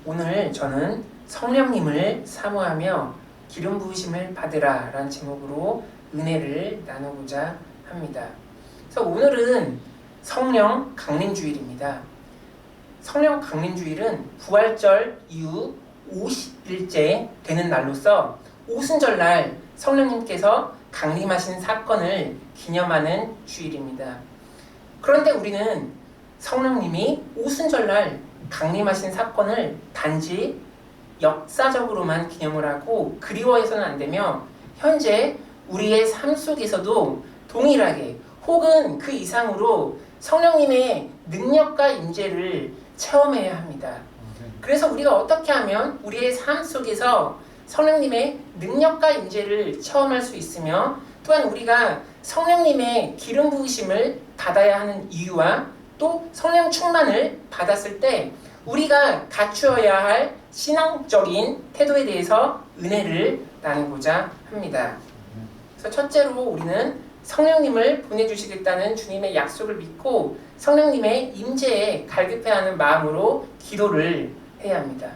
오늘 저는 성령님을 사모하며 기름 부으심을 받으라 라는 제목으로 은혜를 나누고자 합니다. 그래서 오늘은 성령 강림주일입니다. 성령 강림주일은 부활절 이후 50일째 되는 날로서 오순절날 성령님께서 강림하신 사건을 기념하는 주일입니다. 그런데 우리는 성령님이 오순절날 강림하신 사건을 단지 역사적으로만 기념을 하고 그리워해서는 안 되며 현재 우리의 삶 속에서도 동일하게 혹은 그 이상으로 성령님의 능력과 임재를 체험해야 합니다. 그래서 우리가 어떻게 하면 우리의 삶 속에서 성령님의 능력과 임재를 체험할 수 있으며 또한 우리가 성령님의 기름 부으심을 받아야 하는 이유와 또 성령 충만을 받았을 때 우리가 갖추어야 할 신앙적인 태도에 대해서 은혜를 나누고자 합니다. 그래서 첫째로 우리는 성령님을 보내주시겠다는 주님의 약속을 믿고 성령님의 임재에 갈급해하는 마음으로 기도를 해야 합니다.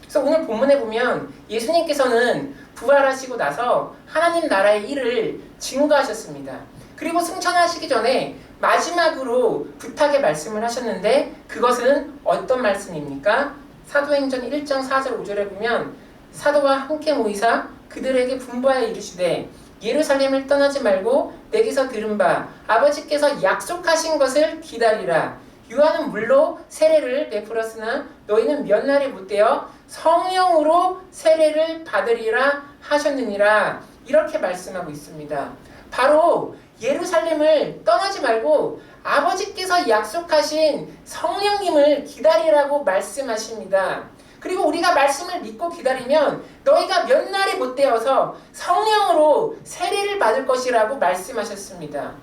그래서 오늘 본문에 보면 예수님께서는 부활하시고 나서 하나님 나라의 일을 증거하셨습니다. 그리고 승천하시기 전에 마지막으로 부탁의 말씀을 하셨는데 그것은 어떤 말씀입니까? 사도행전 1장 4절 5절에 보면 사도와 함께 모이사 그들에게 분부하여 이르시되 예루살렘을 떠나지 말고 내게서 들은 바 아버지께서 약속하신 것을 기다리라. 요한은 물로 세례를 베풀었으나 너희는 몇 날이 못되어 성령으로 세례를 받으리라 하셨느니라. 이렇게 말씀하고 있습니다. 바로 예루살렘을 떠나지 말고 아버지께서 약속하신 성령님을 기다리라고 말씀하십니다. 그리고 우리가 말씀을 믿고 기다리면 너희가 몇 날이 못되어서 성령으로 세례를 받을 것이라고 말씀하셨습니다.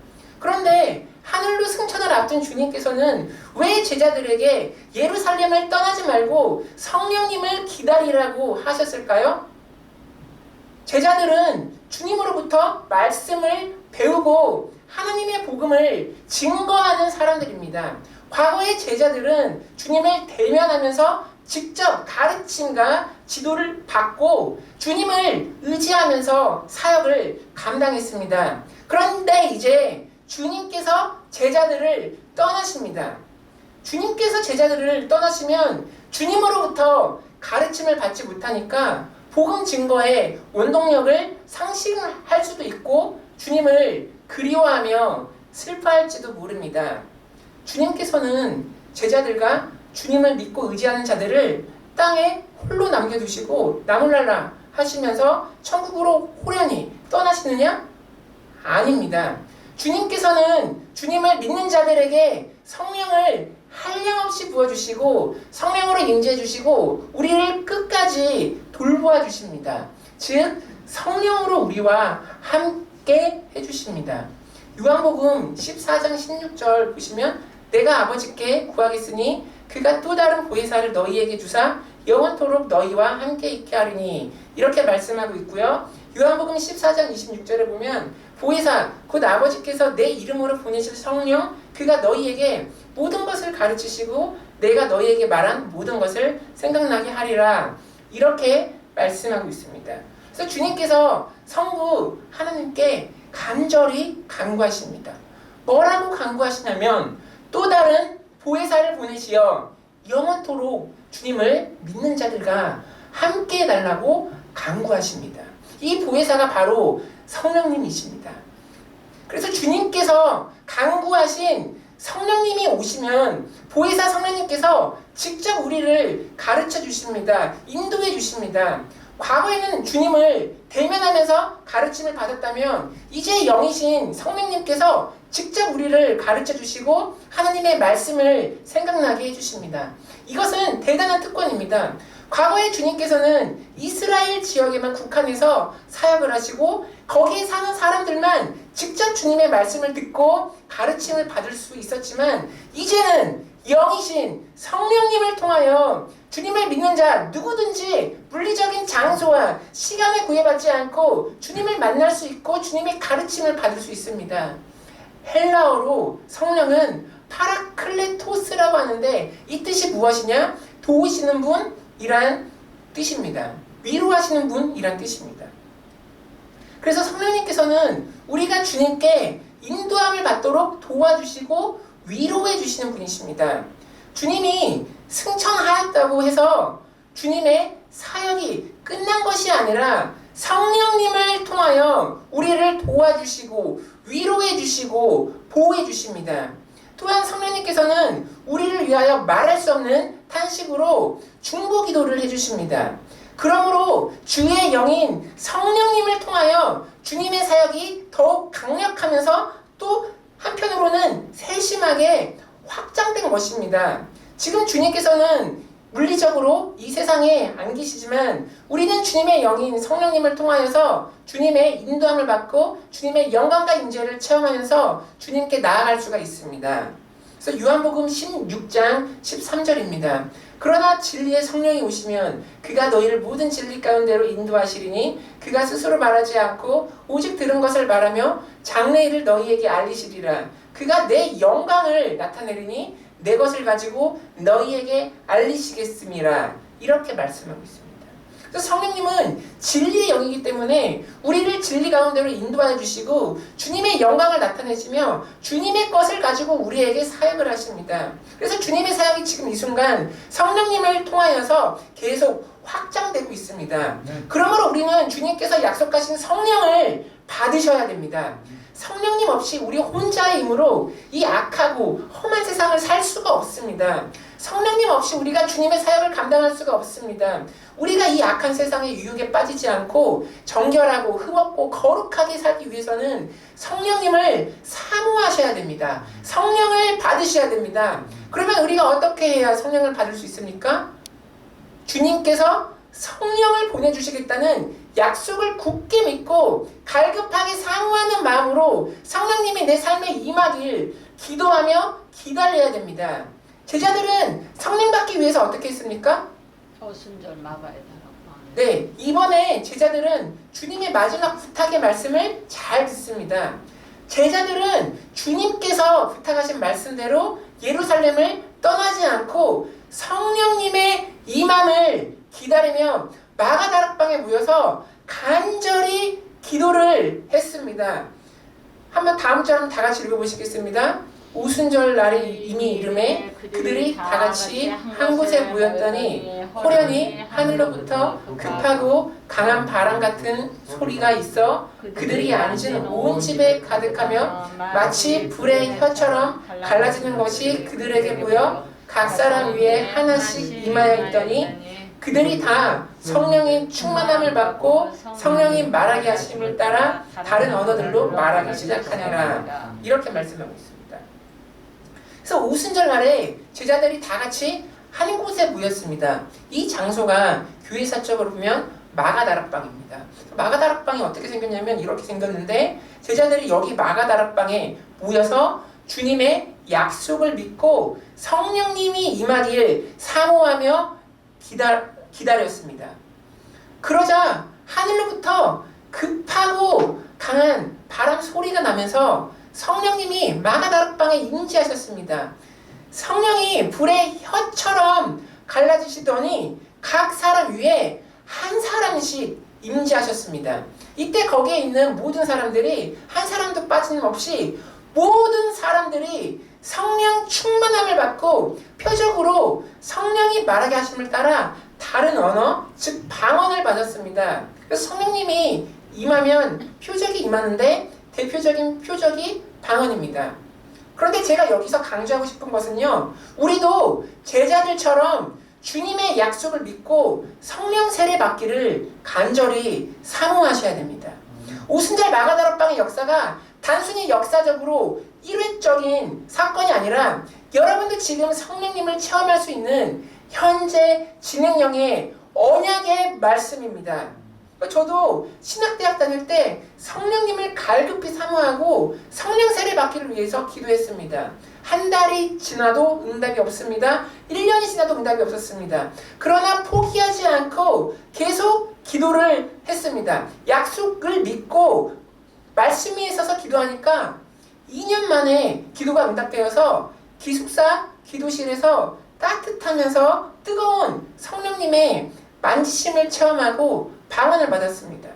그런데 하늘로 승천을 앞둔 주님께서는 왜 제자들에게 예루살렘을 떠나지 말고 성령님을 기다리라고 하셨을까요? 제자들은 주님으로부터 말씀을 배우고 하나님의 복음을 증거하는 사람들입니다. 과거의 제자들은 주님을 대면하면서 직접 가르침과 지도를 받고 주님을 의지하면서 사역을 감당했습니다. 그런데 이제 주님께서 제자들을 떠나십니다. 주님께서 제자들을 떠나시면 주님으로부터 가르침을 받지 못하니까 복음 증거에 원동력을 상실할 수도 있고 주님을 그리워하며 슬퍼할지도 모릅니다. 주님께서는 제자들과 주님을 믿고 의지하는 자들을 땅에 홀로 남겨두시고 나몰라라 하시면서 천국으로 호련히 떠나시느냐? 아닙니다. 주님께서는 주님을 믿는 자들에게 성령을 한량없이 부어주시고 성령으로 임재해주시고 우리를 끝까지 돌보아 주십니다. 즉 성령으로 우리와 함께 해주십니다. 요한복음 14장 16절 보시면 내가 아버지께 구하겠으니 그가 또 다른 보혜사를 너희에게 주사 영원토록 너희와 함께 있게 하리니 이렇게 말씀하고 있고요. 요한복음 14장 26절에 보면 보혜사 곧 아버지께서 내 이름으로 보내실 성령 그가 너희에게 모든 것을 가르치시고 내가 너희에게 말한 모든 것을 생각나게 하리라 이렇게 말씀하고 있습니다. 그래서 주님께서 성부 하나님께 간절히 간구하십니다. 뭐라고 간구하시냐면 또 다른 보혜사를 보내시어 영원토록 주님을 믿는 자들과 함께 해달라고 간구하십니다. 이 보혜사가 바로 성령님이십니다. 그래서 주님께서 간구하신 성령님이 오시면 보혜사 성령님께서 직접 우리를 가르쳐 주십니다. 인도해 주십니다. 과거에는 주님을 대면하면서 가르침을 받았다면 이제 영이신 성령님께서 직접 우리를 가르쳐 주시고 하나님의 말씀을 생각나게 해주십니다. 이것은 대단한 특권입니다. 과거에 주님께서는 이스라엘 지역에만 국한해서 사역을 하시고 거기에 사는 사람들만 직접 주님의 말씀을 듣고 가르침을 받을 수 있었지만 이제는 영이신 성령님을 통하여 주님을 믿는 자 누구든지 물리적인 장소와 시간에 구애받지 않고 주님을 만날 수 있고 주님의 가르침을 받을 수 있습니다. 헬라어로 성령은 파라클레토스라고 하는데 이 뜻이 무엇이냐? 도우시는 분, 이란 뜻입니다. 위로하시는 분이란 뜻입니다. 그래서 성령님께서는 우리가 주님께 인도함을 받도록 도와주시고 위로해 주시는 분이십니다. 주님이 승천하였다고 해서 주님의 사역이 끝난 것이 아니라 성령님을 통하여 우리를 도와주시고 위로해 주시고 보호해 주십니다. 또한 성령님께서는 우리를 위하여 말할 수 없는 탄식으로 중보기도를 해주십니다. 그러므로 주의 영인 성령님을 통하여 주님의 사역이 더욱 강력하면서 또 한편으로는 세심하게 확장된 것입니다. 지금 주님께서는 물리적으로 이 세상에 안 계시지만 우리는 주님의 영인 성령님을 통하여서 주님의 인도함을 받고 주님의 영광과 임재를 체험하면서 주님께 나아갈 수가 있습니다. 그래서 요한복음 16장 13절입니다. 그러나 진리의 성령이 오시면 그가 너희를 모든 진리 가운데로 인도하시리니 그가 스스로 말하지 않고 오직 들은 것을 말하며 장래일을 너희에게 알리시리라. 그가 내 영광을 나타내리니 내 것을 가지고 너희에게 알리시겠음이라. 이렇게 말씀하고 있습니다. 그래서 성령님은 진리의 영이기 때문에 우리를 진리 가운데로 인도하여 주시고 주님의 영광을 나타내시며 주님의 것을 가지고 우리에게 사역을 하십니다. 그래서 주님의 사역이 지금 이 순간 성령님을 통하여서 계속 확장되고 있습니다. 그러므로 우리는 주님께서 약속하신 성령을 받으셔야 됩니다. 성령님 없이 우리 혼자의 힘으로 이 악하고 험한 세상을 살 수가 없습니다. 성령님 없이 우리가 주님의 사역을 감당할 수가 없습니다. 우리가 이 악한 세상의 유혹에 빠지지 않고 정결하고 흠없고 거룩하게 살기 위해서는 성령님을 사모하셔야 됩니다. 성령을 받으셔야 됩니다. 그러면 우리가 어떻게 해야 성령을 받을 수 있습니까? 주님께서 성령을 보내주시겠다는 약속을 굳게 믿고 갈급하게 사모하는 마음으로 성령님이 내 삶에 임하길 기도하며 기다려야 됩니다. 제자들은 성령 받기 위해서 어떻게 했습니까? 오순절 마가에 달았고. 네, 이번에 제자들은 주님의 마지막 부탁의 말씀을 잘 듣습니다. 제자들은 주님께서 부탁하신 말씀대로 예루살렘을 떠나지 않고 성령님의 임함을 기다리며 마가다락방에 모여서 간절히 기도를 했습니다. 한번 다음 절 한번 다 같이 읽어보시겠습니다. 오순절 날이 이미 이름에 그들이 다 같이 한 곳에 모였더니 호련히 하늘로부터 급하고 강한 바람 같은 소리가 있어 그들이 앉은 온 집에 가득하며 마치 불의 혀처럼 갈라지는 것이 그들에게 보여 각 사람 위에 하나씩 임하여 있더니 그들이 다 성령의 충만함을 받고 성령이 말하게 하심을 따라 다른 언어들로 말하기 시작하니라. 이렇게 말씀하고 있습니다. 그래서 오순절 날에 제자들이 다 같이 한 곳에 모였습니다. 이 장소가 교회사적으로 보면 마가다락방입니다. 마가다락방이 어떻게 생겼냐면 이렇게 생겼는데 제자들이 여기 마가다락방에 모여서 주님의 약속을 믿고 성령님이 임하길 사모하며 기다렸습니다. 그러자 하늘로부터 급하고 강한 바람 소리가 나면서 성령님이 마가다락방에 임재하셨습니다. 성령이 불의 혀처럼 갈라지시더니 각 사람 위에 한 사람씩 임재하셨습니다. 이때 거기에 있는 모든 사람들이 한 사람도 빠짐없이 모든 사람들이 성령 충만함을 받고 표적으로 성령이 말하게 하심을 따라 다른 언어, 즉 방언을 받았습니다. 그래서 성령님이 임하면 표적이 임하는데 대표적인 표적이 방언입니다. 그런데 제가 여기서 강조하고 싶은 것은요, 우리도 제자들처럼 주님의 약속을 믿고 성령 세례 받기를 간절히 사모하셔야 됩니다. 오순절 마가다락방의 역사가 단순히 역사적으로 일회적인 사건이 아니라 여러분도 지금 성령님을 체험할 수 있는 현재 진행형의 언약의 말씀입니다. 저도 신학대학 다닐 때 성령님을 갈급히 사모하고 성령 세례 받기를 위해서 기도했습니다. 한 달이 지나도 응답이 없습니다. 1년이 지나도 응답이 없었습니다. 그러나 포기하지 않고 계속 기도를 했습니다. 약속을 믿고 말씀 위에 서서 기도하니까 2년 만에 기도가 응답되어서 기숙사 기도실에서 따뜻하면서 뜨거운 성령님 성령님의 만지심을 체험하고 방언을 받았습니다.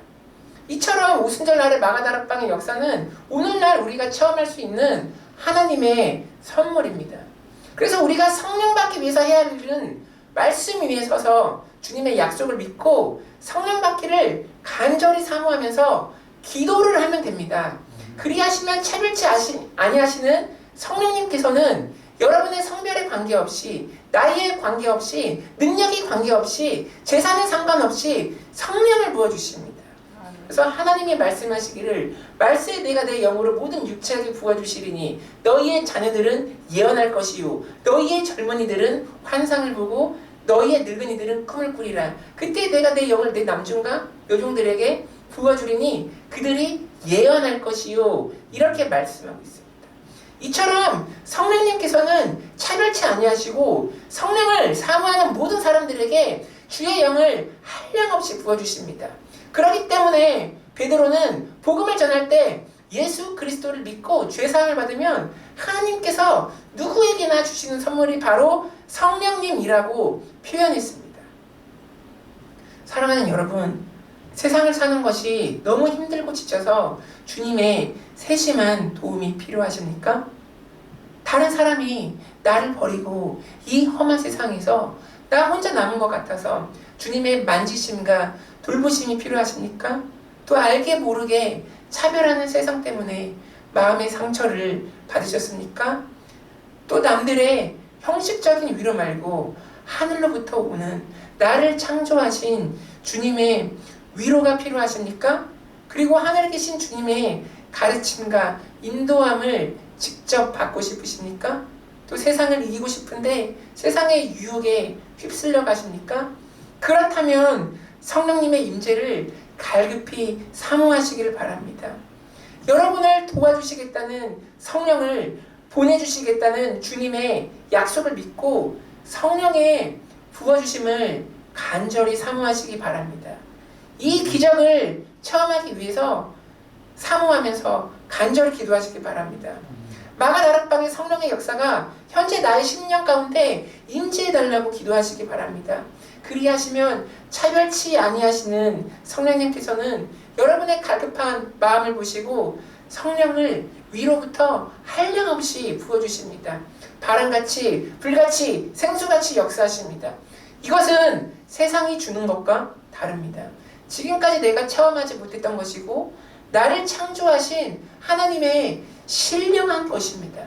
이처럼 오순절 날의 마가다락방의 역사는 오늘날 우리가 체험할 수 있는 하나님의 선물입니다. 그래서 우리가 성령 받기 위해서 해야 할 일은 말씀 위에 서서 주님의 약속을 믿고 성령 받기를 간절히 사모하면서 기도를 하면 됩니다. 그리하시면 차별치 아니하시는 성령님께서는 여러분의 성별에 관계없이, 나이에 관계없이, 능력에 관계없이, 재산에 상관없이 성령을 부어주십니다. 그래서 하나님이 말씀하시기를 말세에 내가 내 영으로 모든 육체에게 부어주시리니 너희의 자녀들은 예언할 것이요 너희의 젊은이들은 환상을 보고 너희의 늙은이들은 꿈을 꾸리라. 그때 내가 내 영을 내 남종과 여종들에게 부어주리니 그들이 예언할 것이요 이렇게 말씀하고 있습니다. 이처럼 성령님께서는 차별치 아니하시고 성령을 사모하는 모든 사람들에게 주의 영을 한량없이 부어주십니다. 그렇기 때문에 베드로는 복음을 전할 때 예수 그리스도를 믿고 죄사함을 받으면 하나님께서 누구에게나 주시는 선물이 바로 성령님이라고 표현했습니다. 사랑하는 여러분, 세상을 사는 것이 너무 힘들고 지쳐서 주님의 세심한 도움이 필요하십니까? 다른 사람이 나를 버리고 이 험한 세상에서 나 혼자 남은 것 같아서 주님의 만지심과 돌보심이 필요하십니까? 또 알게 모르게 차별하는 세상 때문에 마음의 상처를 받으셨습니까? 또 남들의 형식적인 위로 말고 하늘로부터 오는 나를 창조하신 주님의 위로가 필요하십니까? 그리고 하늘에 계신 주님의 가르침과 인도함을 직접 받고 싶으십니까? 또 세상을 이기고 싶은데 세상의 유혹에 휩쓸려 가십니까? 그렇다면 성령님의 임재를 갈급히 사모하시기를 바랍니다. 여러분을 도와주시겠다는 성령을 보내주시겠다는 주님의 약속을 믿고 성령의 부어주심을 간절히 사모하시기 바랍니다. 이 기적을 체험하기 위해서 사모하면서 간절히 기도하시기 바랍니다. 마가다락방의 성령의 역사가 현재 나의 심령 가운데 임재해달라고 기도하시기 바랍니다. 그리하시면 차별치 아니하시는 성령님께서는 여러분의 갈급한 마음을 보시고 성령을 위로부터 한량없이 부어주십니다. 바람같이 불같이 생수같이 역사하십니다. 이것은 세상이 주는 것과 다릅니다. 지금까지 내가 체험하지 못했던 것이고 나를 창조하신 하나님의 신령한 것입니다.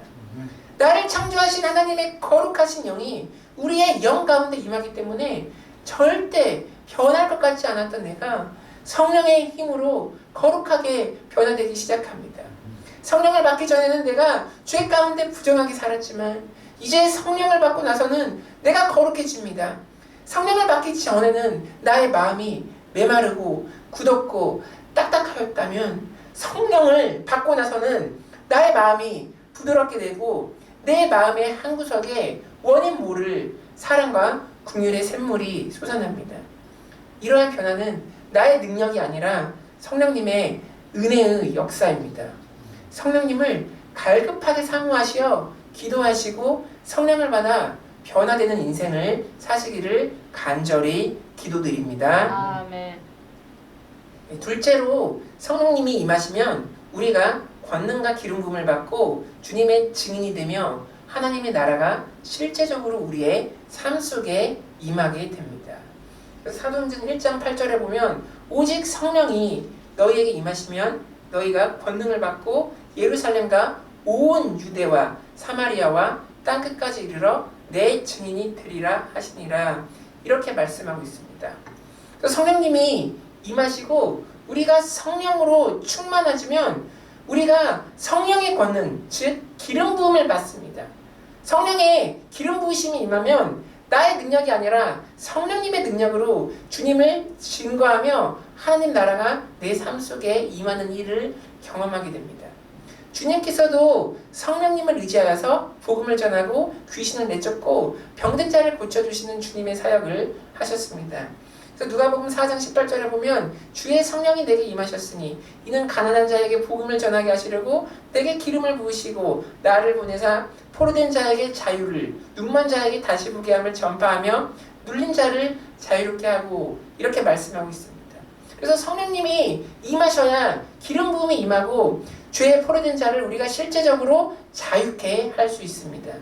나를 창조하신 하나님의 거룩하신 영이 우리의 영 가운데 임하기 때문에 절대 변할 것 같지 않았던 내가 성령의 힘으로 거룩하게 변화되기 시작합니다. 성령을 받기 전에는 내가 죄 가운데 부정하게 살았지만 이제 성령을 받고 나서는 내가 거룩해집니다. 성령을 받기 전에는 나의 마음이 메마르고 굳었고 딱딱하였다면 성령을 받고 나서는 나의 마음이 부드럽게 되고 내 마음의 한구석에 원인 모를 사랑과 긍휼의 샘물이 솟아납니다. 이러한 변화는 나의 능력이 아니라 성령님의 은혜의 역사입니다. 성령님을 갈급하게 사모하시어 기도하시고 성령을 받아 변화되는 인생을 사시기를 간절히 기도드립니다. 아멘. 둘째로 성령님이 임하시면 우리가 권능과 기름 부음을 받고 주님의 증인이 되며 하나님의 나라가 실제적으로 우리의 삶 속에 임하게 됩니다. 사도행전 1장 8절에 보면 오직 성령이 너희에게 임하시면 너희가 권능을 받고 예루살렘과 온 유대와 사마리아와 땅끝까지 이르러 내 증인이 되리라 하시니라 이렇게 말씀하고 있습니다. 성령님이 임하시고 우리가 성령으로 충만해지면 우리가 성령의 권능, 즉 기름 부음을 받습니다. 성령의 기름 부으심이 임하면 나의 능력이 아니라 성령님의 능력으로 주님을 증거하며 하나님 나라가 내 삶 속에 임하는 일을 경험하게 됩니다. 주님께서도 성령님을 의지하여서 복음을 전하고 귀신을 내쫓고 병든 자를 고쳐주시는 주님의 사역을 하셨습니다. 그래서 누가복음 4장 18절에 보면 주의 성령이 내게 임하셨으니 이는 가난한 자에게 복음을 전하게 하시려고 내게 기름을 부으시고 나를 보내사 포로된 자에게 자유를 눈먼 자에게 다시 보게 함을 전파하며 눌린 자를 자유롭게 하고 이렇게 말씀하고 있습니다. 그래서 성령님이 임하셔야 기름 부음이 임하고 죄에 포로된 자를 우리가 실제적으로 자유케 할 수 있습니다.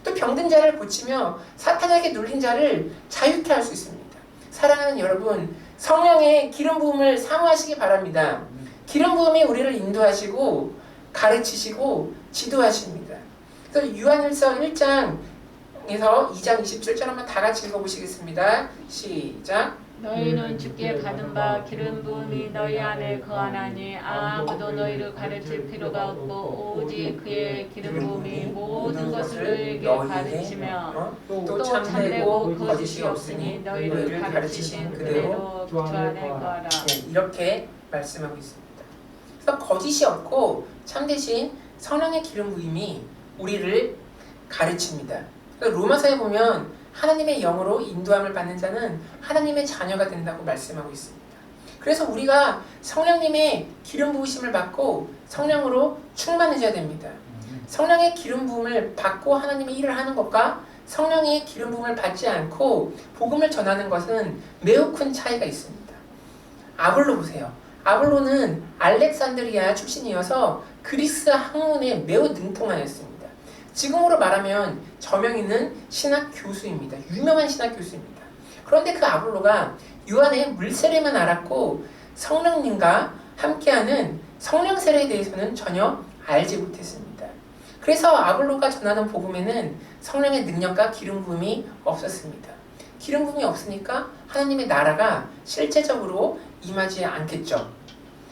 또 병든 자를 고치며 사탄에게 눌린 자를 자유케 할 수 있습니다. 사랑하는 여러분, 성령의 기름 부음을 사모하시기 바랍니다. 기름 부음이 우리를 인도하시고 가르치시고 지도하십니다. 그래서 요한일서 1장에서 2장 27절 한번 다 같이 읽어보시겠습니다. 시작. 너희는 주께 받은 바 기름 부음이 너희 안에 거하나니 아무도 너희를 가르칠 필요가 없고 오직 그의 기름 부음이 모든 것을 너희에게 가르치며 또 참되고 거짓이 없으니 너희를 가르치신 그대로 주 안에 거하라. 이렇게 말씀하고 있습니다. 그래서 거짓이 없고 참되신 성령의 기름 부음이 우리를 가르칩니다. 로마서에 보면 하나님의 영으로 인도함을 받는 자는 하나님의 자녀가 된다고 말씀하고 있습니다. 그래서 우리가 성령님의 기름 부으심을 받고 성령으로 충만해져야 됩니다. 성령의 기름 부음을 받고 하나님의 일을 하는 것과 성령의 기름 부음을 받지 않고 복음을 전하는 것은 매우 큰 차이가 있습니다. 아볼로 보세요. 아볼로는 알렉산드리아 출신이어서 그리스 학문에 매우 능통하였습니다. 지금으로 말하면 저명 있는 신학 교수입니다. 유명한 신학 교수입니다. 그런데 그 아볼로가 요한의 물세례만 알았고 성령님과 함께하는 성령 세례에 대해서는 전혀 알지 못했습니다. 그래서 아볼로가 전하는 복음에는 성령의 능력과 기름 부음이 없었습니다. 기름 부음이 없으니까 하나님의 나라가 실제적으로 임하지 않겠죠.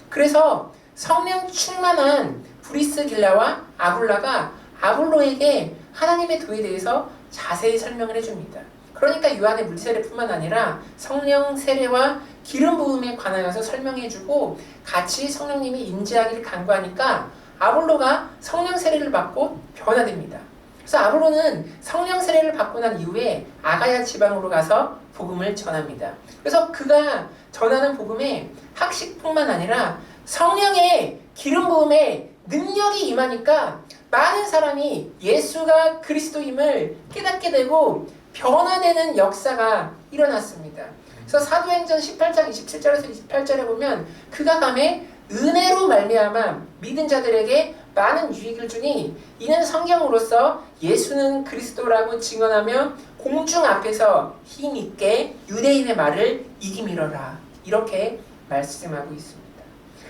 그래서 성령 충만한 브리스길라와 아굴라가 아볼로에게 하나님의 도에 대해서 자세히 설명을 해줍니다. 그러니까 요한의 물세례뿐만 아니라 성령 세례와 기름 부음에 관하여서 설명해주고 같이 성령님이 임재하기를 간구하니까 아볼로가 성령 세례를 받고 변화됩니다. 그래서 아볼로는 성령 세례를 받고 난 이후에 아가야 지방으로 가서 복음을 전합니다. 그래서 그가 전하는 복음에 학식뿐만 아니라 성령의 기름 부음에 능력이 임하니까 많은 사람이 예수가 그리스도임을 깨닫게 되고 변화되는 역사가 일어났습니다. 그래서 사도행전 18장 27절에서 28절에 보면 그가 감에 은혜로 말미암아 믿은 자들에게 많은 유익을 주니 이는 성경으로서 예수는 그리스도라고 증언하며 공중 앞에서 힘있게 유대인의 말을 이기미러라 이렇게 말씀하고 있습니다.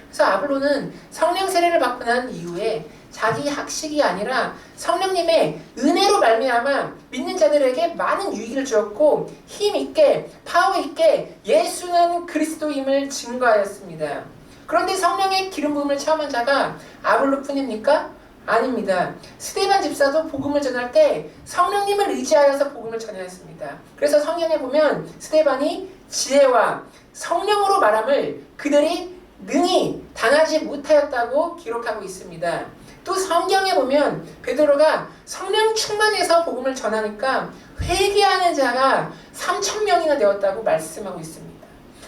그래서 아볼로는 성령 세례를 받고 난 이후에 자기 학식이 아니라 성령님의 은혜로 말미암아 믿는 자들에게 많은 유익을 주었고 힘있게 파워있게 예수는 그리스도임을 증거하였습니다. 그런데 성령의 기름 부음을 체험한 자가 아볼로뿐입니까? 아닙니다. 스데반 집사도 복음을 전할 때 성령님을 의지하여서 복음을 전하였습니다. 그래서 성경에 보면 스데반이 지혜와 성령으로 말함을 그들이 능히 당하지 못하였다고 기록하고 있습니다. 또 성경에 보면 베드로가 성령 충만해서 복음을 전하니까 회개하는 자가 3,000명이나 되었다고 말씀하고 있습니다.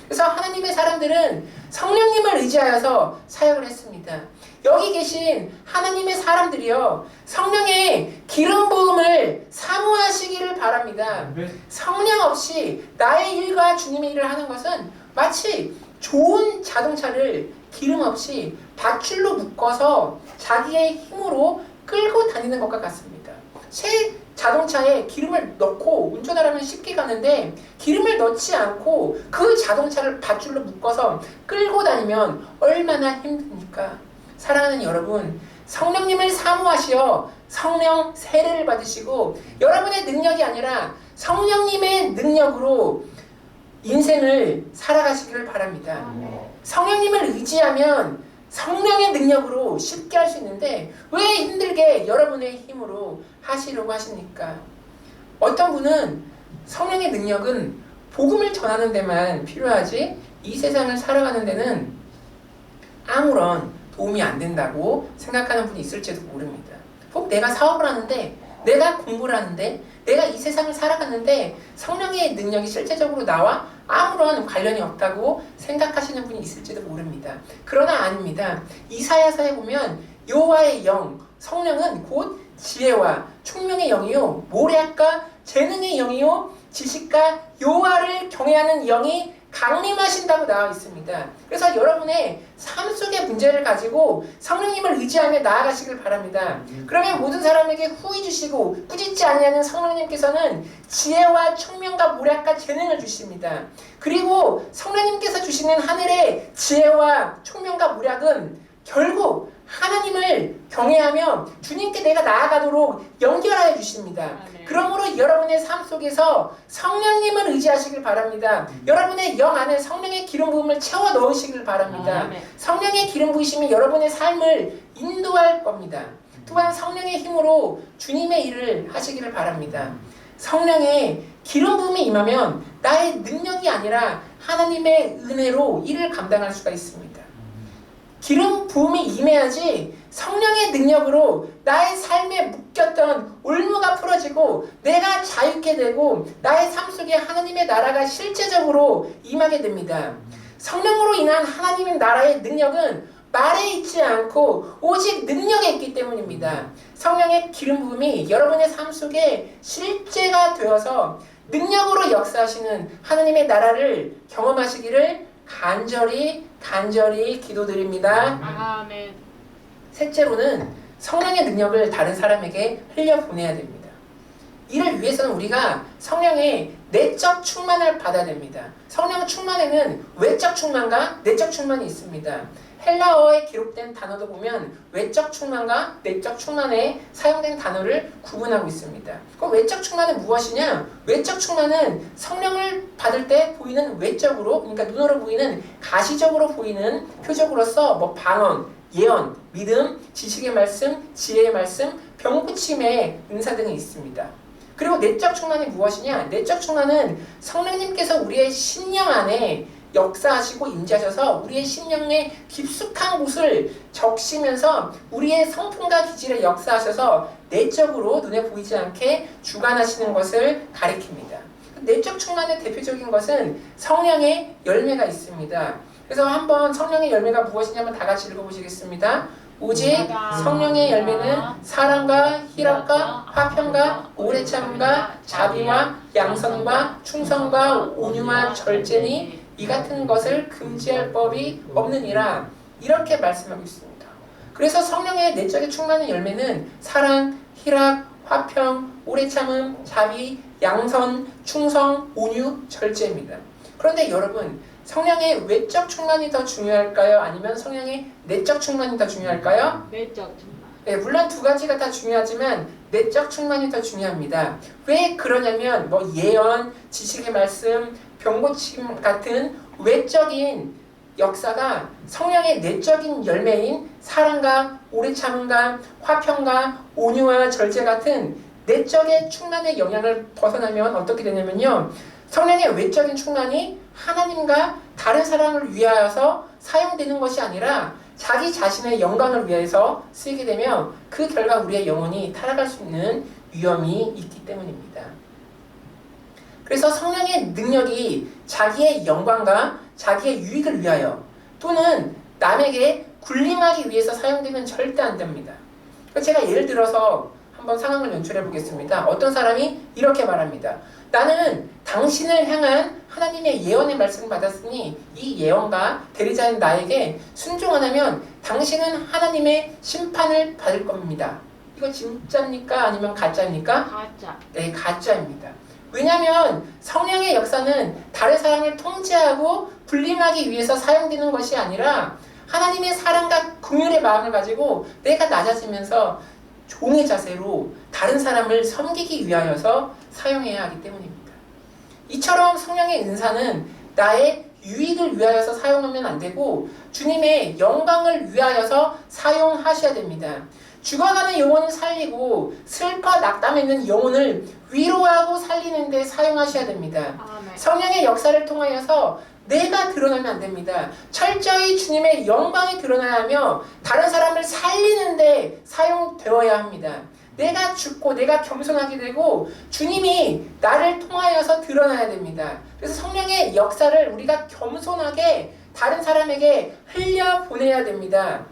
그래서 하나님의 사람들은 성령님을 의지하여서 사역을 했습니다. 여기 계신 하나님의 사람들이요 성령의 기름 부음을 사모하시기를 바랍니다. 성령 없이 나의 일과 주님의 일을 하는 것은 마치 좋은 자동차를 기름 없이 밧줄로 묶어서 자기의 힘으로 끌고 다니는 것과 같습니다. 새 자동차에 기름을 넣고 운전하려면 쉽게 가는데 기름을 넣지 않고 그 자동차를 밧줄로 묶어서 끌고 다니면 얼마나 힘듭니까? 사랑하는 여러분, 성령님을 사모하시어 성령 세례를 받으시고 여러분의 능력이 아니라 성령님의 능력으로 인생을 살아가시기를 바랍니다. 성령님을 의지하면 성령의 능력으로 쉽게 할 수 있는데 왜 힘들게 여러분의 힘으로 하시려고 하십니까? 어떤 분은 성령의 능력은 복음을 전하는 데만 필요하지 이 세상을 살아가는 데는 아무런 도움이 안 된다고 생각하는 분이 있을지도 모릅니다. 꼭 내가 사업을 하는데 내가 공부를 하는데 내가 이 세상을 살아가는데 성령의 능력이 실제적으로 나와 아무런 관련이 없다고 생각하시는 분이 있을지도 모릅니다. 그러나 아닙니다. 이사야서에 보면 여호와의 영, 성령은 곧 지혜와 총명의 영이요 모략과 재능의 영이요 지식과 여호와를 경외하는 영이 강림하신다고 나와 있습니다. 그래서 여러분의 삶 속의 문제를 가지고 성령님을 의지하며 나아가시길 바랍니다. 그러면 모든 사람에게 후히 주시고 꾸짖지 아니하는 성령님께서는 지혜와 총명과 모략과 재능을 주십니다. 그리고 성령님께서 주시는 하늘의 지혜와 총명과 모략은 결국 하나님을 경외하며 주님께 내가 나아가도록 연결하여 주십니다. 그러므로 여러분의 삶 속에서 성령님을 의지하시길 바랍니다. 여러분의 영 안에 성령의 기름 부음을 채워 넣으시길 바랍니다. 성령의 기름 부으심이 여러분의 삶을 인도할 겁니다. 또한 성령의 힘으로 주님의 일을 하시기를 바랍니다. 성령의 기름 부음이 임하면 나의 능력이 아니라 하나님의 은혜로 일을 감당할 수가 있습니다. 기름 부음이 임해야지 성령의 능력으로 나의 삶에 묶였던 올무가 풀어지고 내가 자유케 되고 나의 삶 속에 하나님의 나라가 실제적으로 임하게 됩니다. 성령으로 인한 하나님의 나라의 능력은 말에 있지 않고 오직 능력에 있기 때문입니다. 성령의 기름 부음이 여러분의 삶 속에 실제가 되어서 능력으로 역사하시는 하나님의 나라를 경험하시기를 간절히 기도드립니다. 아멘. 셋째로는 성령의 능력을 다른 사람에게 흘려보내야 됩니다. 이를 위해서는 우리가 성령의 내적 충만을 받아야 됩니다. 성령 충만에는 외적 충만과 내적 충만이 있습니다. 헬라어에 기록된 단어도 보면 외적 충만과 내적 충만에 사용된 단어를 구분하고 있습니다. 그럼 외적 충만은 무엇이냐? 외적 충만은 성령을 받을 때 보이는 외적으로, 그러니까 눈으로 보이는 가시적으로 보이는 표적으로서 뭐 방언, 예언, 믿음, 지식의 말씀, 지혜의 말씀, 병고침의 은사 등이 있습니다. 그리고 내적 충만이 무엇이냐? 내적 충만은 성령님께서 우리의 심령 안에 역사하시고 임재하셔서 우리의 심령의 깊숙한 곳을 적시면서 우리의 성품과 기질에 역사하셔서 내적으로 눈에 보이지 않게 주관하시는 것을 가리킵니다. 내적 충만의 대표적인 것은 성령의 열매가 있습니다. 그래서 한번 성령의 열매가 무엇이냐 한번 다 같이 읽어보시겠습니다. 오직 성령의 열매는 사랑과 희락과 화평과 오래 참음과 자비와 양선과 충성과 온유와 절제니 이 같은 것을 금지할 법이 없느니라. 이렇게 말씀하고 있습니다. 그래서 성령의 내적인 충만의 열매는 사랑, 희락, 화평, 오래 참음, 자비, 양선, 충성, 온유, 절제입니다. 그런데 여러분, 성령의 외적 충만이 더 중요할까요? 아니면 성령의 내적 충만이 더 중요할까요? 내적 충만. 네, 물론 두 가지가 다 중요하지만 내적 충만이 더 중요합니다. 왜 그러냐면 뭐 예언, 지식의 말씀, 병고침 같은 외적인 역사가 성령의 내적인 열매인 사랑과 오래 참음과 화평과 온유와 절제 같은 내적의 충만의 영향을 벗어나면 어떻게 되냐면요. 성령의 외적인 충만이 하나님과 다른 사람을 위하여서 사용되는 것이 아니라 자기 자신의 영광을 위해서 쓰이게 되면 그 결과 우리의 영혼이 타락할 수 있는 위험이 있기 때문입니다. 그래서 성령의 능력이 자기의 영광과 자기의 유익을 위하여 또는 남에게 군림하기 위해서 사용되면 절대 안 됩니다. 제가 예를 들어서 한번 상황을 연출해 보겠습니다. 어떤 사람이 이렇게 말합니다. 나는 당신을 향한 하나님의 예언의 말씀을 받았으니 이 예언과 대리자인 나에게 순종 안 하면 당신은 하나님의 심판을 받을 겁니다. 이거 진짜입니까? 아니면 가짜입니까? 가짜. 네, 가짜입니다. 왜냐하면 성령의 역사는 다른 사람을 통제하고 군림하기 위해서 사용되는 것이 아니라 하나님의 사랑과 긍휼의 마음을 가지고 내가 낮아지면서 종의 자세로 다른 사람을 섬기기 위하여서 사용해야 하기 때문입니다. 이처럼 성령의 은사는 나의 유익을 위하여서 사용하면 안 되고 주님의 영광을 위하여서 사용하셔야 됩니다. 죽어가는 영혼을 살리고 슬퍼 낙담해 있는 영혼을 위로하고 살리는 데 사용하셔야 됩니다. 아멘. 성령의 역사를 통하여서 내가 드러나면 안 됩니다. 철저히 주님의 영광이 드러나야 하며 다른 사람을 살리는 데 사용되어야 합니다. 내가 죽고 내가 겸손하게 되고 주님이 나를 통하여서 드러나야 됩니다. 그래서 성령의 역사를 우리가 겸손하게 다른 사람에게 흘려보내야 됩니다.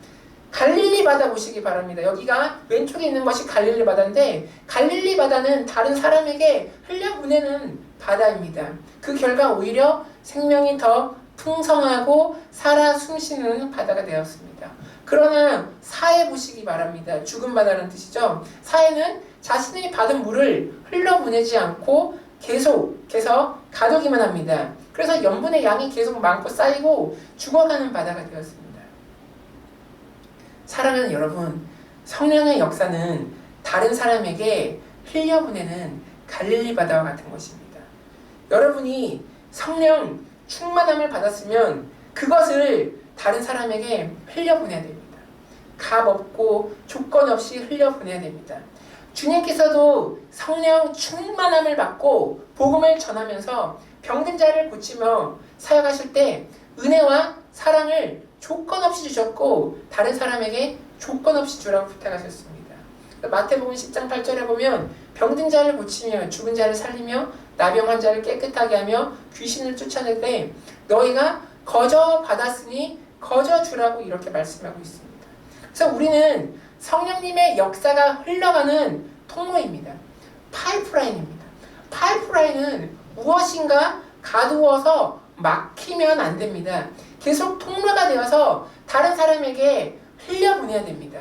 갈릴리 바다 보시기 바랍니다. 여기가 왼쪽에 있는 것이 갈릴리 바다인데 갈릴리 바다는 다른 사람에게 흘려보내는 바다입니다. 그 결과 오히려 생명이 더 풍성하고 살아 숨쉬는 바다가 되었습니다. 그러나 사해 보시기 바랍니다. 죽은 바다라는 뜻이죠. 사해는 자신이 받은 물을 흘려보내지 않고 계속해서 가두기만 합니다. 그래서 염분의 양이 계속 많고 쌓이고 죽어가는 바다가 되었습니다. 사랑하는 여러분, 성령의 역사는 다른 사람에게 흘려보내는 갈릴리 바다와 같은 것입니다. 여러분이 성령 충만함을 받았으면 그것을 다른 사람에게 흘려보내야 됩니다. 값 없고 조건 없이 흘려보내야 됩니다. 주님께서도 성령 충만함을 받고 복음을 전하면서 병든 자를 고치며 사역하실 때 은혜와 사랑을 조건 없이 주셨고 다른 사람에게 조건 없이 주라고 부탁하셨습니다. 마태복음 10장 8절에 보면 병든 자를 고치며 죽은 자를 살리며 나병한 자를 깨끗하게 하며 귀신을 쫓아낼 때 너희가 거저 받았으니 거저 주라고 이렇게 말씀하고 있습니다. 그래서 우리는 성령님의 역사가 흘러가는 통로입니다. 파이프라인입니다. 파이프라인은 무엇인가 가두어서 막히면 안 됩니다. 계속 통로가 되어서 다른 사람에게 흘려보내야 됩니다.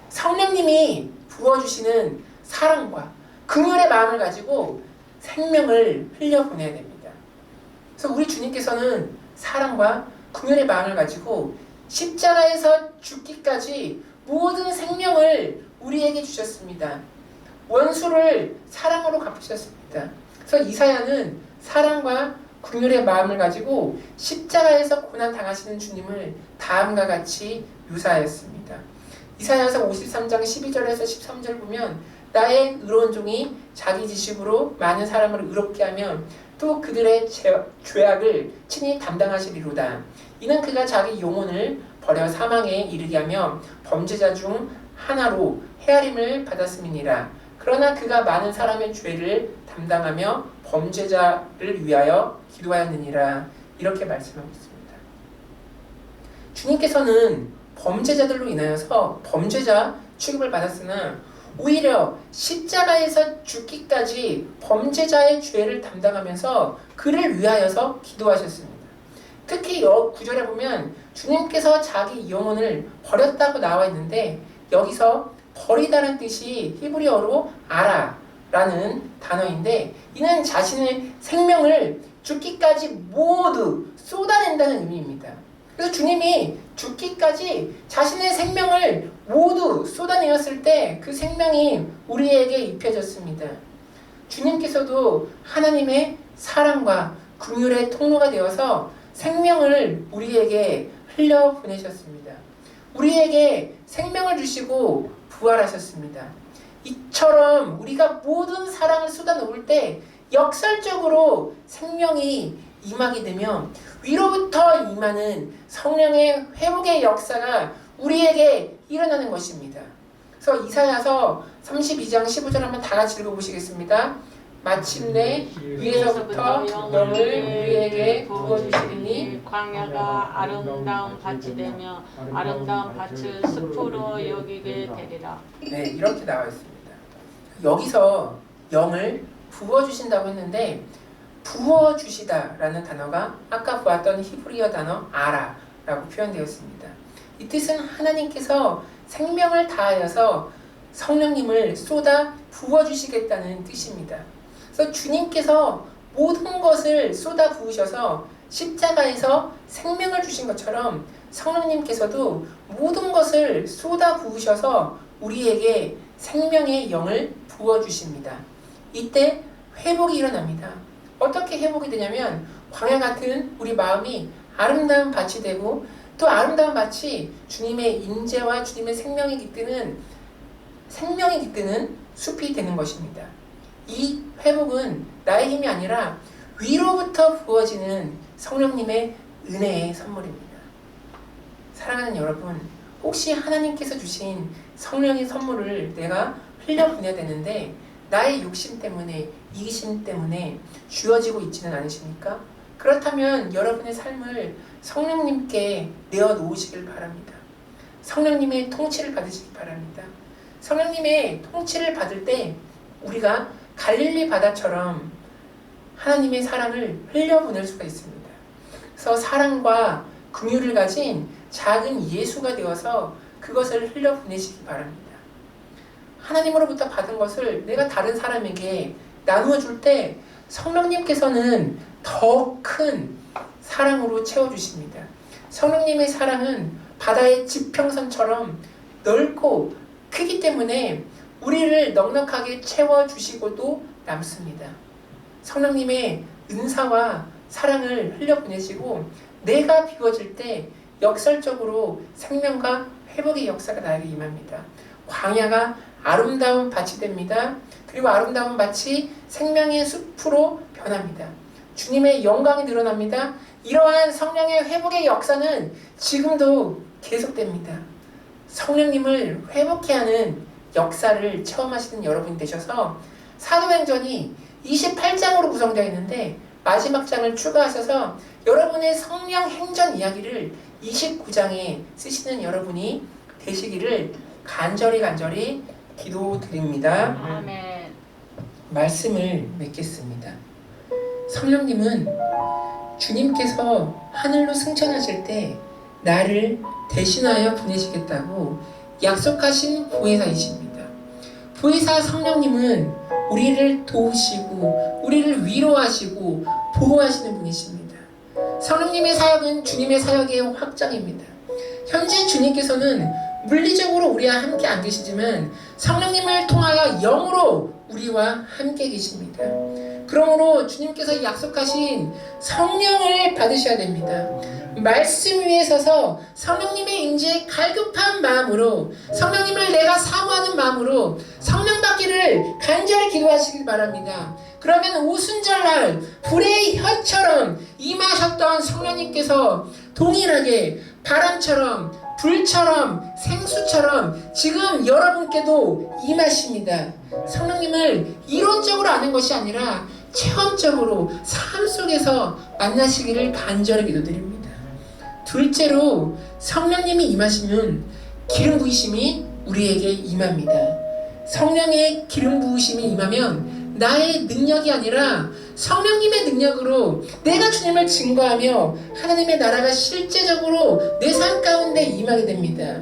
성령님이 부어주시는 사랑과 긍휼의 마음을 가지고 생명을 흘려보내야 됩니다. 그래서 우리 주님께서는 사랑과 긍휼의 마음을 가지고 십자가에서 죽기까지 모든 생명을 우리에게 주셨습니다. 원수를 사랑으로 갚으셨습니다. 그래서 이사야는 사랑과 긍휼의 마음을 가지고 십자가에서 고난 당하시는 주님을 다음과 같이 묘사하였습니다. 이사야서 53장 12절에서 13절 보면 나의 의로운 종이 자기 지식으로 많은 사람을 의롭게 하며 또 그들의 죄악을 친히 담당하시리로다. 이는 그가 자기 영혼을 버려 사망에 이르게 하며 범죄자 중 하나로 헤아림을 받았음이니라. 그러나 그가 많은 사람의 죄를 담당하며 범죄자를 위하여 기도하였느니라. 이렇게 말씀하고 있습니다. 주님께서는 범죄자들로 인하여서 범죄자 취급을 받았으나 오히려 십자가에서 죽기까지 범죄자의 죄를 담당하면서 그를 위하여서 기도하셨습니다. 특히 9절에 보면 주님께서 자기 영혼을 버렸다고 나와 있는데 여기서 버리다는 뜻이 히브리어로 아라라는 단어인데 이는 자신의 생명을 죽기까지 모두 쏟아낸다는 의미입니다. 그래서 주님이 죽기까지 자신의 생명을 모두 쏟아내었을 때 그 생명이 우리에게 입혀졌습니다. 주님께서도 하나님의 사랑과 긍휼의 통로가 되어서 생명을 우리에게 흘려보내셨습니다. 우리에게 생명을 주시고 부활하셨습니다. 이처럼 우리가 모든 사랑을 쏟아놓을 때 역설적으로 생명이 임하게 되면 위로부터 임하는 성령의 회복의 역사가 우리에게 일어나는 것입니다. 그래서 이사야서 32장 15절 한번 다 같이 읽어보시겠습니다. 마침내 위에서부터 영을 우리에게 부어주시리니 광야가 아름다운 밭이 되며 아름다운 밭을 숲으로 여기게 되리라. 네, 이렇게 나와 있습니다. 여기서 영을 부어주신다고 했는데 부어주시다라는 단어가 아까 보았던 히브리어 단어 아라라고 표현되었습니다. 이 뜻은 하나님께서 생명을 다하여서 성령님을 쏟아 부어주시겠다는 뜻입니다. 그래서 주님께서 모든 것을 쏟아 부으셔서 십자가에서 생명을 주신 것처럼 성령님께서도 모든 것을 쏟아 부으셔서 우리에게 생명의 영을 부어주십니다. 이때 회복이 일어납니다. 어떻게 회복이 되냐면 광야 같은 우리 마음이 아름다운 밭이 되고 또 아름다운 밭이 주님의 임재와 주님의 생명이 깃드는 숲이 되는 것입니다. 이 회복은 나의 힘이 아니라 위로부터 부어지는 성령님의 은혜의 선물입니다. 사랑하는 여러분, 혹시 하나님께서 주신 성령의 선물을 내가 흘려보내야 되는데 나의 욕심 때문에 이기심 때문에 주어지고 있지는 않으십니까? 그렇다면 여러분의 삶을 성령님께 내어놓으시길 바랍니다. 성령님의 통치를 받으시기 바랍니다. 성령님의 통치를 받을 때 우리가 갈릴리 바다처럼 하나님의 사랑을 흘려보낼 수가 있습니다. 그래서 사랑과 긍휼을 가진 작은 예수가 되어서 그것을 흘려보내시기 바랍니다. 하나님으로부터 받은 것을 내가 다른 사람에게 나누어 줄 때 성령님께서는 더 큰 사랑으로 채워주십니다. 성령님의 사랑은 바다의 지평선처럼 넓고 크기 때문에 우리를 넉넉하게 채워주시고도 남습니다. 성령님의 은사와 사랑을 흘려보내시고 내가 비워질 때 역설적으로 생명과 회복의 역사가 나에게 임합니다. 광야가 아름다운 밭이 됩니다. 그리고 아름다운 밭이 생명의 숲으로 변합니다. 주님의 영광이 늘어납니다. 이러한 성령의 회복의 역사는 지금도 계속됩니다. 성령님을 회복케 하는 역사를 체험하시는 여러분이 되셔서 사도행전이 28장으로 구성되어 있는데 마지막 장을 추가하셔서 여러분의 성령 행전 이야기를 29장에 쓰시는 여러분이 되시기를 간절히 기도드립니다. 아멘. 말씀을 맺겠습니다. 성령님은 주님께서 하늘로 승천하실 때 나를 대신하여 보내시겠다고 약속하신 보혜사이십니다. 보혜사 성령님은 우리를 도우시고 우리를 위로하시고 보호하시는 분이십니다. 성령님의 사역은 주님의 사역의 확장입니다. 현재 주님께서는 물리적으로 우리와 함께 안 계시지만 성령님을 통하여 영으로 우리와 함께 계십니다. 그러므로 주님께서 약속하신 성령을 받으셔야 됩니다. 말씀 위에 서서 성령님의 임재에 갈급한 마음으로 성령님을 내가 사모하는 마음으로 성령 받기를 간절히 기도하시길 바랍니다. 그러면 오순절날 불의 혀처럼 임하셨던 성령님께서 동일하게 바람처럼 불처럼 생수처럼 지금 여러분께도 임하십니다. 성령님을 이론적으로 아는 것이 아니라 체험적으로 삶 속에서 만나시기를 간절히 기도드립니다. 둘째로 성령님이 임하시면 기름 부으심이 우리에게 임합니다. 성령의 기름 부으심이 임하면 나의 능력이 아니라 성령님의 능력으로 내가 주님을 증거하며 하나님의 나라가 실제적으로 내 삶 가운데 임하게 됩니다.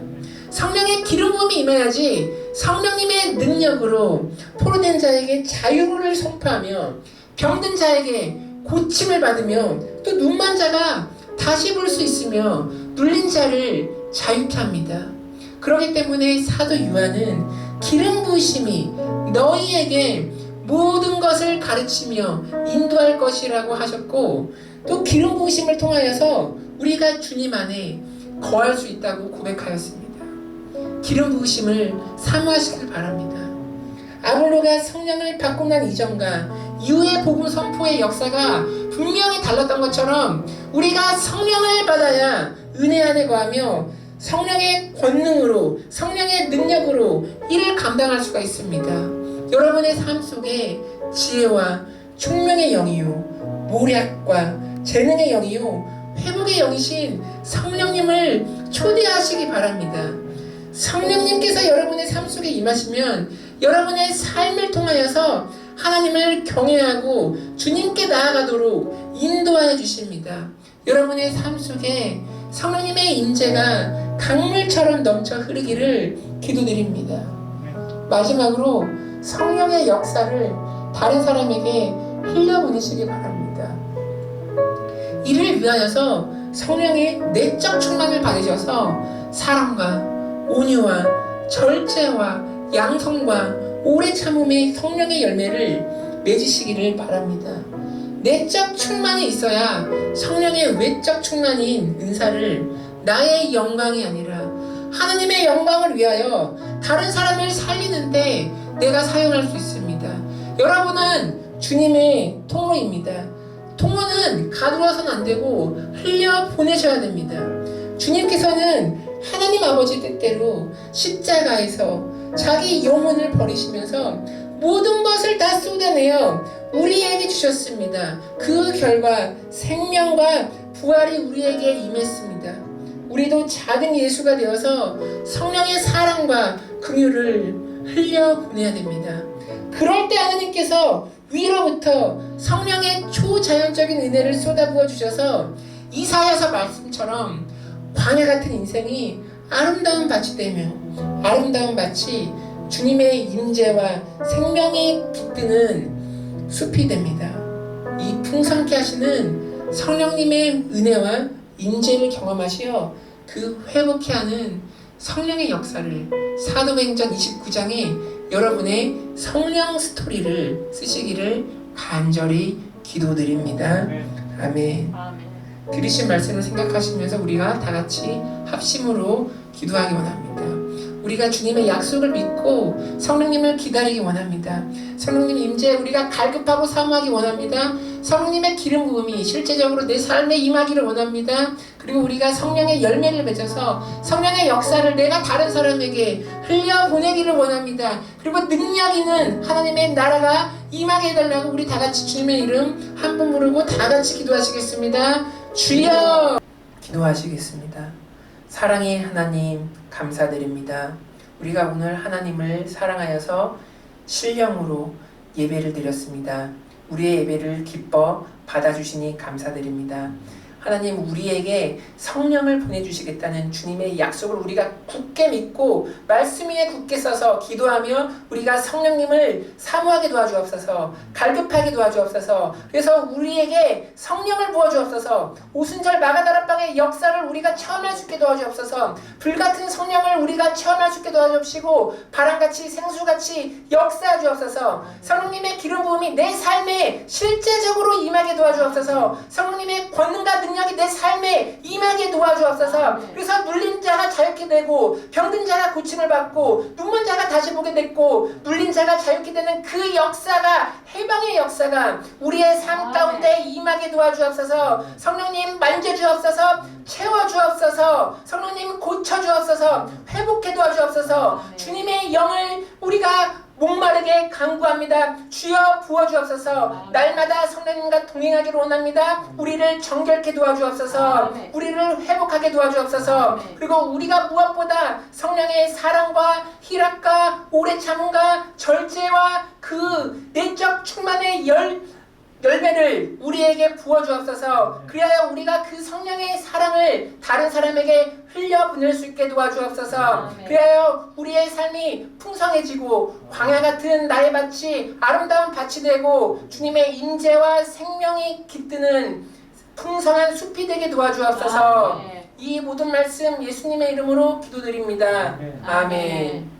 성령의 기름 부음이 임해야지 성령님의 능력으로 포로된 자에게 자유를 선포하며 병든 자에게 고침을 받으며 또 눈만 자가 다시 볼 수 있으며 눌린 자를 자유케 합니다. 그렇기 때문에 사도 요한은 기름 부으심이 너희에게 모든 것을 가르치며 인도할 것이라고 하셨고 또 기름 부으심을 통하여서 우리가 주님 안에 거할 수 있다고 고백하였습니다. 기름 부으심을 사모하시길 바랍니다. 아볼로가 성령을 받고 난 이전과 이후의 복음 선포의 역사가 분명히 달랐던 것처럼 우리가 성령을 받아야 은혜 안에 거하며 성령의 권능으로 성령의 능력으로 이를 감당할 수가 있습니다. 여러분의 삶 속에 지혜와 총명의 영이요 모략과 재능의 영이요 회복의 영이신 성령님을 초대하시기 바랍니다. 성령님께서 여러분의 삶 속에 임하시면 여러분의 삶을 통하여서 하나님을 경외하고 주님께 나아가도록 인도하여 주십니다. 여러분의 삶 속에 성령님의 임재가 강물처럼 넘쳐 흐르기를 기도드립니다. 마지막으로 성령의 역사를 다른 사람에게 흘려보내시기 바랍니다. 이를 위하여서 성령의 내적 충만을 받으셔서 사랑과 온유와 절제와 양성과 오래 참음의 성령의 열매를 맺으시기를 바랍니다. 내적 충만이 있어야 성령의 외적 충만인 은사를 나의 영광이 아니라 하나님의 영광을 위하여 다른 사람을 살리는데 내가 사용할 수 있습니다. 여러분은 주님의 통로입니다. 통로는 가두어서는 안 되고 흘려 보내셔야 됩니다. 주님께서는 하나님 아버지 뜻대로 십자가에서 자기 영혼을 버리시면서 모든 것을 다 쏟아내어 우리에게 주셨습니다. 그 결과 생명과 부활이 우리에게 임했습니다. 우리도 작은 예수가 되어서 성령의 사랑과 긍휼을 흘려보내야 됩니다. 그럴 때 하나님께서 위로부터 성령의 초자연적인 은혜를 쏟아부어 주셔서 이사야서 말씀처럼 광야 같은 인생이 아름다운 밭이 되며 아름다운 밭이 주님의 임재와 생명이 깃드는 숲이 됩니다. 이 풍성케 하시는 성령님의 은혜와 임재를 경험하시어 그 회복케 하는 성령의 역사를 사도행전 29장에 여러분의 성령 스토리를 쓰시기를 간절히 기도드립니다. 아멘. 아멘. 들으신 말씀을 생각하시면서 우리가 다 같이 합심으로 기도하기 원합니다. 우리가 주님의 약속을 믿고 성령님을 기다리기 원합니다. 성령님 임재 우리가 갈급하고 사모하기 원합니다. 성령님의 기름 부음이 실제적으로 내 삶에 임하기를 원합니다. 그리고 우리가 성령의 열매를 맺어서 성령의 역사를 내가 다른 사람에게 흘려보내기를 원합니다. 그리고 능력 있는 하나님의 나라가 임하게 해달라고 우리 다 같이 주님의 이름 한 번 부르고 다 같이 기도하시겠습니다. 주여! 기도하시겠습니다. 사랑의 하나님 감사드립니다. 우리가 오늘 하나님을 사랑하여서 신령으로 예배를 드렸습니다. 우리의 예배를 기뻐 받아주시니 감사드립니다. 하나님 우리에게 성령을 보내주시겠다는 주님의 약속을 우리가 굳게 믿고 말씀 위에 굳게 서서 기도하며 우리가 성령님을 사모하게 도와주옵소서. 갈급하게 도와주옵소서. 그래서 우리에게 성령을 부어주옵소서. 오순절 마가다락방의 역사를 우리가 체험할 수 있게 도와주옵소서. 불같은 성령을 우리가 체험할 수 있게 도와주옵시고 바람같이 생수같이 역사해 주옵소서. 성령님의 기름 부음이 내 삶에 실제적으로 임하게 도와주옵소서. 성령님의 권능과 능력이 내 삶에 임하게 도와주옵소서. 그래서 눌린 자가 자유케 되고 병든 자가 고침을 받고 눈먼 자가 다시 보게 됐고 눌린 자가 자유케 되는 그 역사가 해방의 역사가 우리의 삶 가운데 임하게 도와주옵소서. 성령님 만져주옵소서. 채워주옵소서. 성령님 고쳐주옵소서. 회복해 도와주옵소서. 주님의 영을 우리가 목마르게 간구합니다. 주여 부어주옵소서. 날마다 성령님과 동행하기를 원합니다. 우리를 정결케 도와주옵소서. 우리를 회복하게 도와주옵소서. 그리고 우리가 무엇보다 성령의 사랑과 희락과 오래 참음과 절제와 그 내적 충만의 열매를 우리에게 부어주옵소서. 그리하여 우리가 그 성령의 사랑을 다른 사람에게 흘려보낼 수 있게 도와주옵소서. 그리하여 우리의 삶이 풍성해지고 광야 같은 나의 밭이 아름다운 밭이 되고 주님의 임재와 생명이 깃드는 풍성한 숲이 되게 도와주옵소서. 이 모든 말씀 예수님의 이름으로 기도드립니다. 아멘.